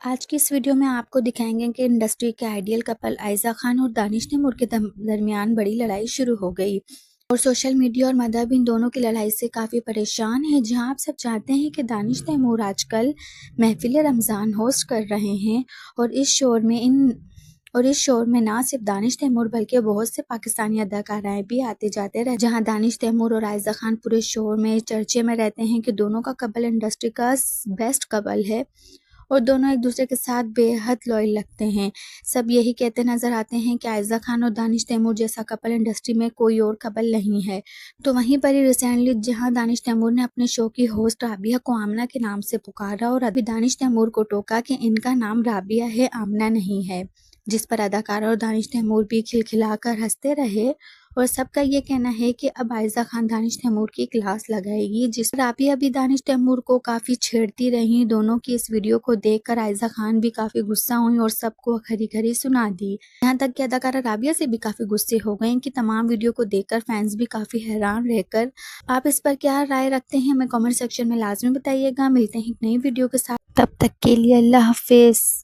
आज की इस वीडियो में आपको दिखाएंगे कि इंडस्ट्री के आइडियल कपल आयजा खान और दानिश तैमूर के दरमियान बड़ी लड़ाई शुरू हो गई और सोशल मीडिया और मदर भी इन दोनों की लड़ाई से काफ़ी परेशान हैं। जहां आप सब जानते हैं कि दानिश तैमूर आजकल महफिल रमज़ान होस्ट कर रहे हैं और इस शो में ना सिर्फ दानिश तैमूर बल्कि बहुत से पाकिस्तानी अदाकाराएं भी आते जाते रहे। जहां दानिश तैमूर और आयजा खान पूरे शो में चर्चे में रहते हैं कि दोनों का कपल इंडस्ट्री का बेस्ट कपल है और दोनों एक दूसरे के साथ बेहद लॉयल लगते हैं। सब यही कहते नजर आते हैं कि आयजा खान और दानिश तैमूर जैसा कपल इंडस्ट्री में कोई और कपल नहीं है। तो वहीं पर ही रिसेंटली जहां दानिश तैमूर ने अपने शो की होस्ट राबिया को आमना के नाम से पुकारा और अभी दानिश तैमूर को टोका कि इनका नाम राबिया है, आमना नहीं है, जिस पर अदाकारा और दानिश तैमूर भी खिलखिलाकर हंसते रहे। और सबका ये कहना है कि अब आयजा खान दानिश तैमूर की क्लास लगाएगी, जिस पर राबिया भी दानिश तैमूर को काफी छेड़ती रही। दोनों की इस वीडियो को देखकर आयजा खान भी काफी गुस्सा हुई और सबको खरी खरी सुना दी। यहाँ तक कि अदाकारा राबिया से भी काफी गुस्से हो गए। इनकी तमाम वीडियो को देखकर फैंस भी काफी हैरान रहकर। आप इस पर क्या राय रखते हैं हमें कमेंट सेक्शन में लाजमी बताइएगा। मिलते हैं एक नई वीडियो के साथ, तब तक के लिए अल्लाह हाफिज।